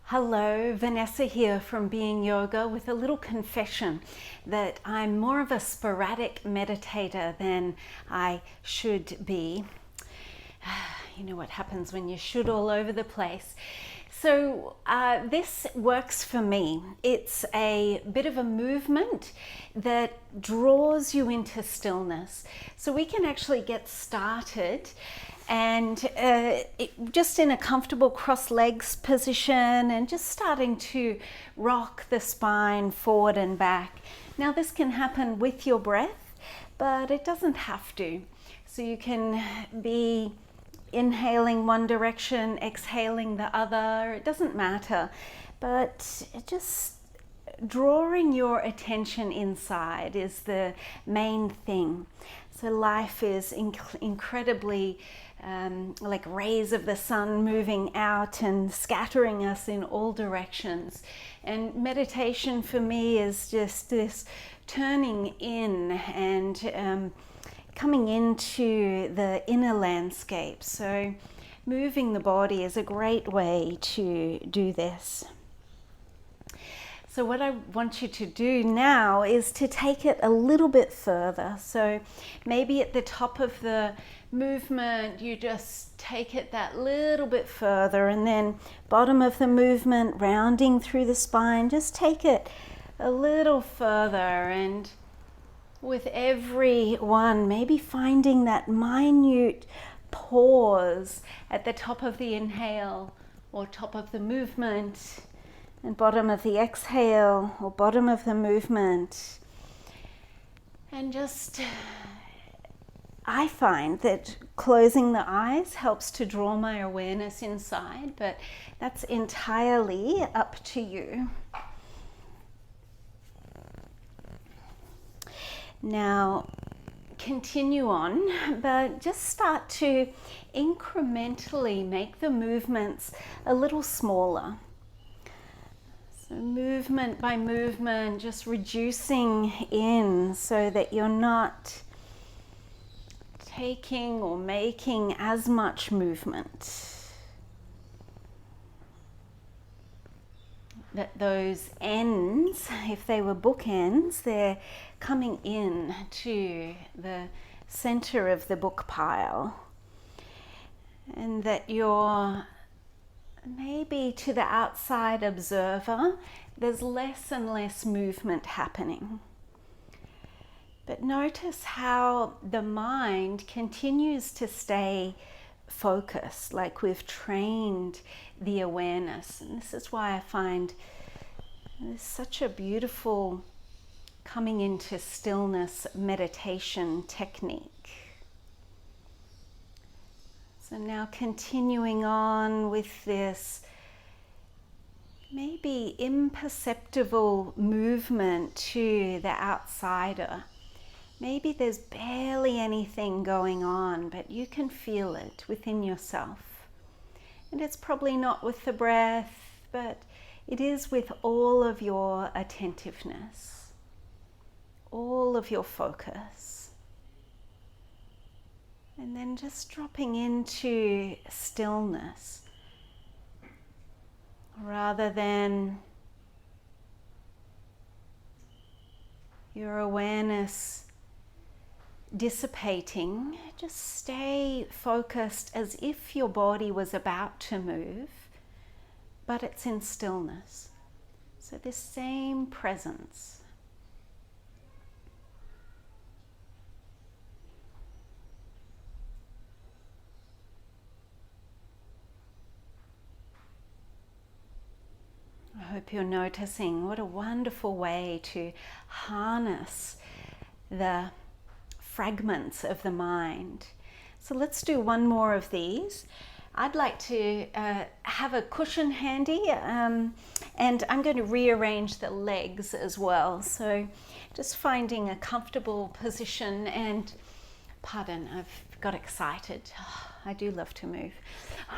Hello, Vanessa here from Being Yoga with a little confession that I'm more of a sporadic meditator than I should be. You know what happens when you should all over the place. So this works for me. It's a bit of a movement that draws you into stillness. So we can actually get started and just in a comfortable cross legs position and just starting to rock the spine forward and back. Now this can happen with your breath, but it doesn't have to. So you can be inhaling one direction, exhaling the other, it doesn't matter, but just drawing your attention inside is the main thing. So life is incredibly like rays of the sun moving out and scattering us in all directions. And meditation for me is just this turning in and coming into the inner landscape. So moving the body is a great way to do this. So what I want you to do now is to take it a little bit further. So maybe at the top of the movement, you just take it that little bit further, and then bottom of the movement, rounding through the spine, just take it a little further. And with every one, maybe finding that minute pause at the top of the inhale or top of the movement, and bottom of the exhale or bottom of the movement. And just, I find that closing the eyes helps to draw my awareness inside, but that's entirely up to you. Now, continue on, but just start to incrementally make the movements a little smaller. So movement by movement, just reducing in so that you're not taking or making as much movement. That those ends, if they were bookends, they're coming in to the center of the book pile. And that you're maybe to the outside observer, there's less and less movement happening. But notice how the mind continues to stay focused, like we've trained the awareness. And this is why I find there's such a beautiful coming into stillness meditation technique. So now continuing on with this maybe imperceptible movement to the outsider. Maybe there's barely anything going on, but you can feel it within yourself. And it's probably not with the breath, but it is with all of your attentiveness, all of your focus. And then just dropping into stillness rather than your awareness dissipating. Just stay focused as if your body was about to move, but it's in stillness. So this same presence. I hope you're noticing what a wonderful way to harness the fragments of the mind. So let's do one more of these. I'd like to have a cushion handy, and I'm going to rearrange the legs as well. So just finding a comfortable position, and pardon, I've got excited. I do love to move.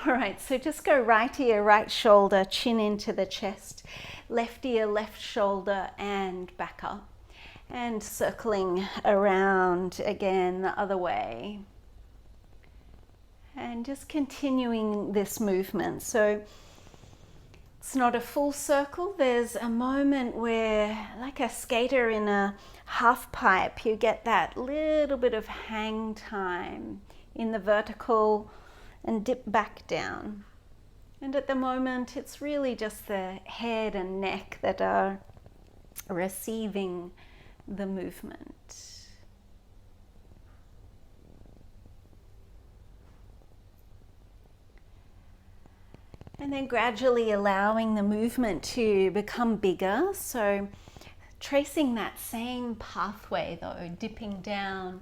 All right, so just go right ear, right shoulder, chin into the chest, left ear, left shoulder, and back up. And circling around again the other way. And just continuing this movement. So It's not a full circle. There's a moment where, like a skater in a half pipe, you get that little bit of hang time in the vertical and dip back down. And at the moment, it's really just the head and neck that are receiving the movement. And then gradually allowing the movement to become bigger. So tracing that same pathway though, dipping down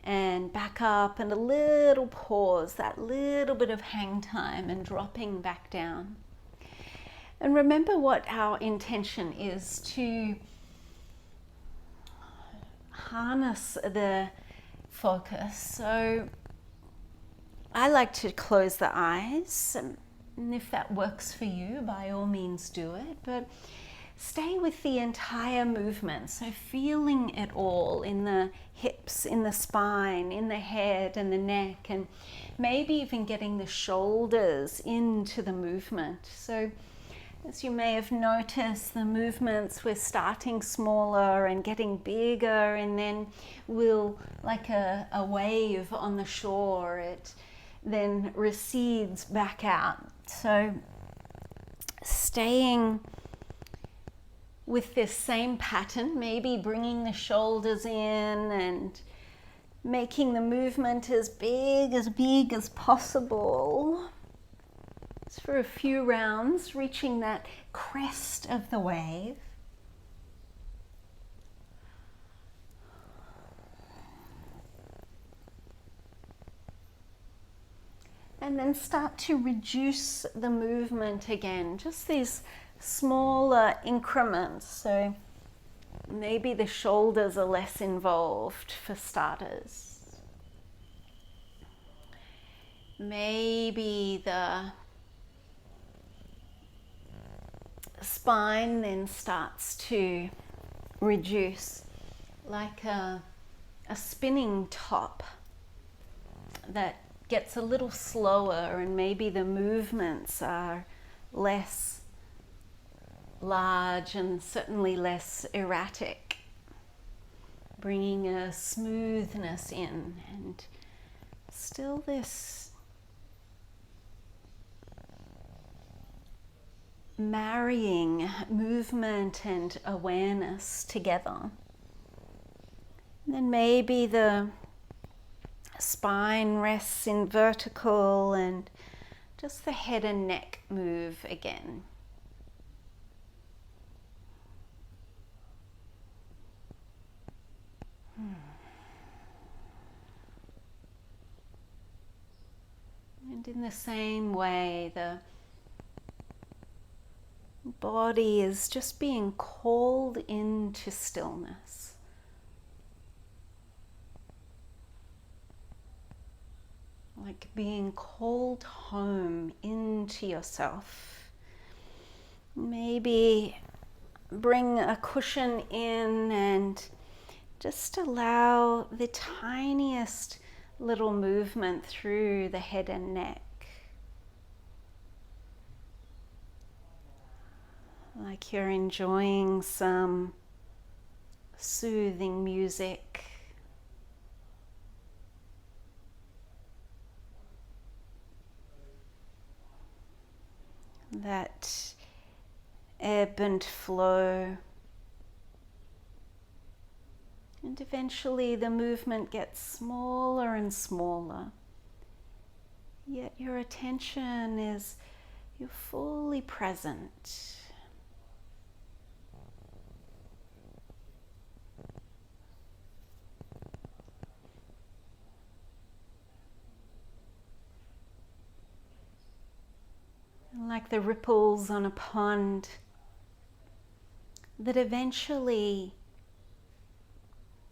and back up, and a little pause, that little bit of hang time, and dropping back down. And remember what our intention is: to harness the focus. So I like to close the eyes, and if that works for you, by all means do it, but stay with the entire movement. So feeling it all in the hips, in the spine, in the head and the neck, and maybe even getting the shoulders into the movement. So as you may have noticed, the movements, we're starting smaller and getting bigger, and then we'll, like a wave on the shore, it then recedes back out. So staying with this same pattern, maybe bringing the shoulders in and making the movement as big as possible. Just for a few rounds, reaching that crest of the wave. And then start to reduce the movement again, just these smaller increments. So maybe the shoulders are less involved for starters. Maybe the spine then starts to reduce, like a spinning top that gets a little slower, and maybe the movements are less large and certainly less erratic, bringing a smoothness in, and still this marrying movement and awareness together. And then maybe the spine rests in vertical, and just the head and neck move again. And in the same way, the body is just being called into stillness. Like being called home into yourself. Maybe bring a cushion in and just allow the tiniest little movement through the head and neck. Like you're enjoying some soothing music. That ebb and flow. And eventually the movement gets smaller and smaller. Yet your attention is, you're fully present. Like the ripples on a pond that eventually,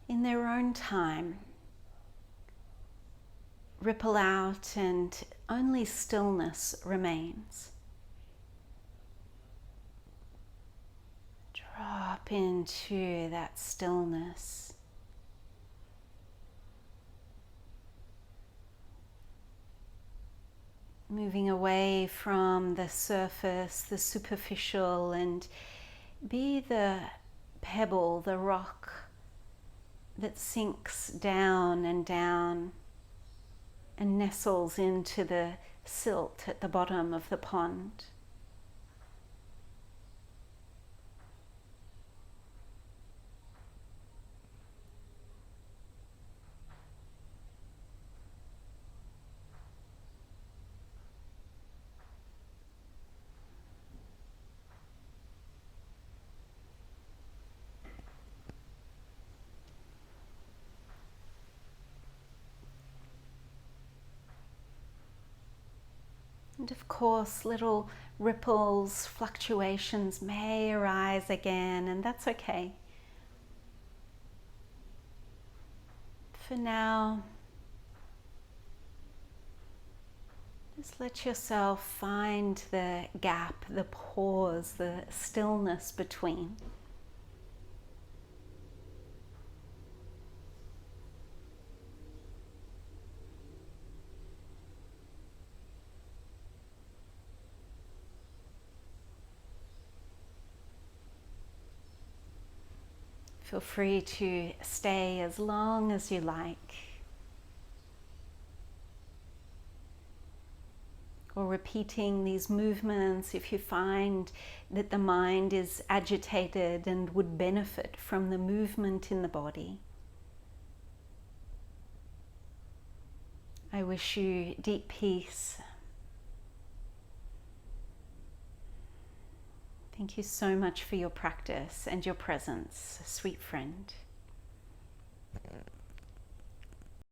in their own time, ripple out and only stillness remains. Drop into that stillness. moving away from the surface, the superficial, and be the pebble, the rock that sinks down and nestles into the silt at the bottom of the pond. And of course, little ripples, fluctuations may arise again, and that's okay. For now, just let yourself find the gap, the pause, the stillness between. Feel free to stay as long as you like, or repeating these movements if you find that the mind is agitated and would benefit from the movement in the body. I wish you deep peace. Thank you so much for your practice and your presence, sweet friend.